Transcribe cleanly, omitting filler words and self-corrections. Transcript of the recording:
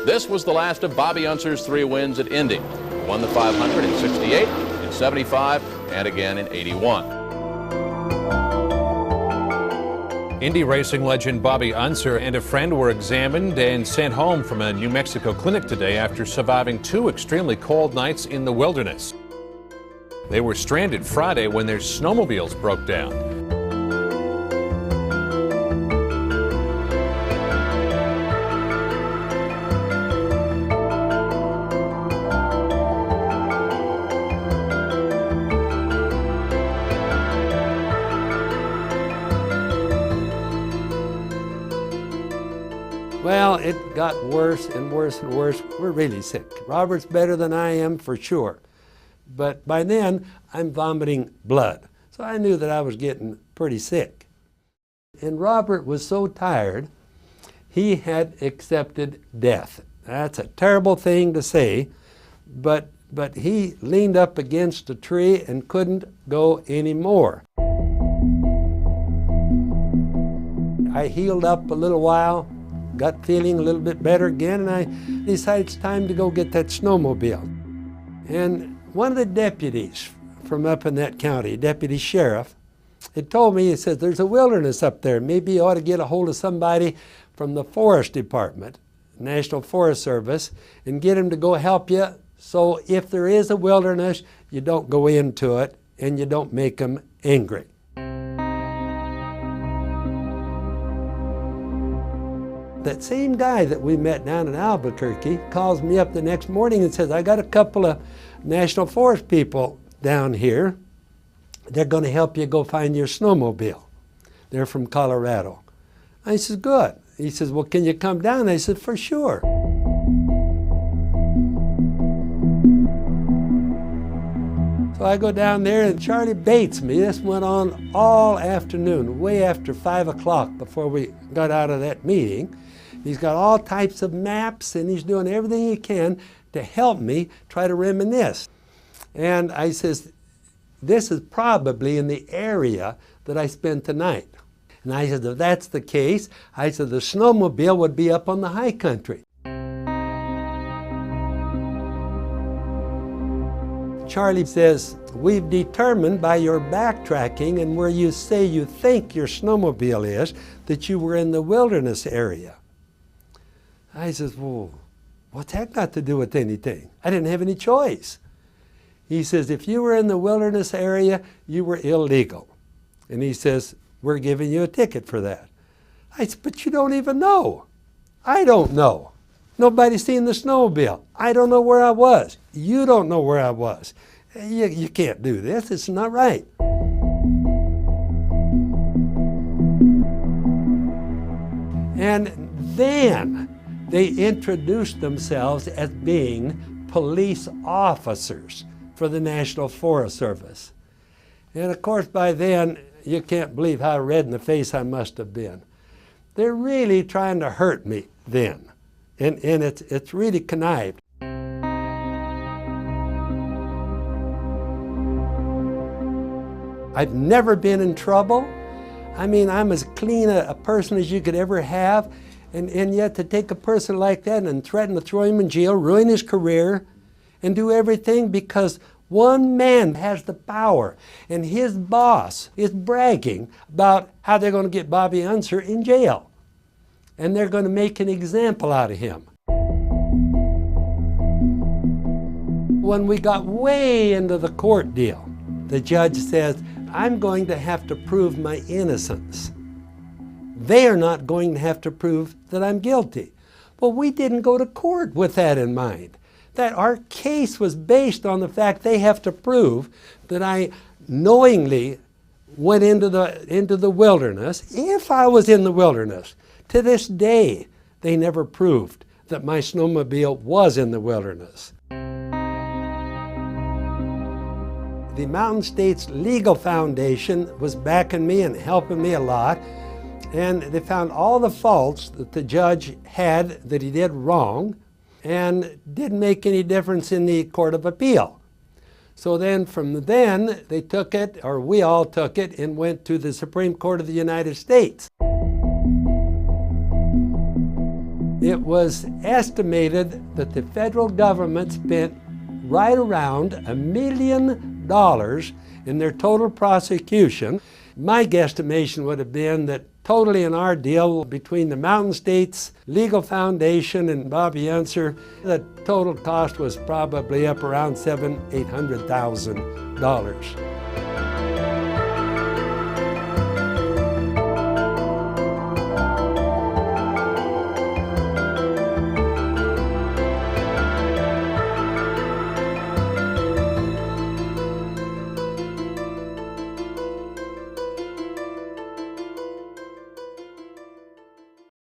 This was the last of Bobby Unser's 3 wins at Indy. He won the 500 in '68, in '75, and again in '81. Indy racing legend Bobby Unser and a friend were examined and sent home from a New Mexico clinic today after surviving 2 extremely cold nights in the wilderness. They were stranded Friday when their snowmobiles broke down. Well, it got worse and worse and worse. We're really sick. Robert's better than I am for sure. But by then, I'm vomiting blood. So I knew that I was getting pretty sick. And Robert was so tired, he had accepted death. That's a terrible thing to say, but he leaned up against a tree and couldn't go anymore. I healed up a little while, got feeling a little bit better again, and I decided it's time to go get that snowmobile. And one of the deputies from up in that county, deputy sheriff, had told me, he says, there's a wilderness up there. Maybe you ought to get a hold of somebody from the forest department, National Forest Service, and get him to go help you. So if there is a wilderness, you don't go into it and you don't make them angry. That same guy that we met down in Albuquerque calls me up the next morning and says, I got a couple of National Forest people down here. They're going to help you go find your snowmobile. They're from Colorado. I said, good. He says, well, can you come down? I said, for sure. So I go down there and Charlie baits me. This went on all afternoon, way after 5 o'clock before we got out of that meeting. He's got all types of maps and he's doing everything he can to help me try to reminisce. And I says, this is probably in the area that I spent the night. And I said, if that's the case, I said, the snowmobile would be up on the high country. Charlie says, we've determined by your backtracking and where you say you think your snowmobile is, that you were in the wilderness area. I says, well, what's that got to do with anything? I didn't have any choice. He says, if you were in the wilderness area, you were illegal. And he says, we're giving you a ticket for that. I said, but you don't even know. I don't know. Nobody's seen the snowmobile. I don't know where I was. You don't know where I was. You can't do this. It's not right. And then they introduced themselves as being police officers for the National Forest Service. And of course, by then, you can't believe how red in the face I must have been. They're really trying to hurt me then. And it's really connived. I've never been in trouble. I mean, I'm as clean a person as you could ever have. And yet to take a person like that and threaten to throw him in jail, ruin his career, and do everything because one man has the power and his boss is bragging about how they're going to get Bobby Unser in jail. And they're going to make an example out of him. When we got way into the court deal, the judge says, I'm going to have to prove my innocence. They are not going to have to prove that I'm guilty. Well, we didn't go to court with that in mind. That our case was based on the fact they have to prove that I knowingly went into the wilderness, if I was in the wilderness. To this day, they never proved that my snowmobile was in the wilderness. The Mountain States Legal Foundation was backing me and helping me a lot, and they found all the faults that the judge had that he did wrong, and didn't make any difference in the Court of Appeal. So then from then, they took it, or we all took it, and went to the Supreme Court of the United States. It was estimated that the federal government spent right around $1 million in their total prosecution. My guesstimation would have been that totally in our deal between the Mountain States Legal Foundation and Bobby Unser, the total cost was probably up around $700,000, $800,000.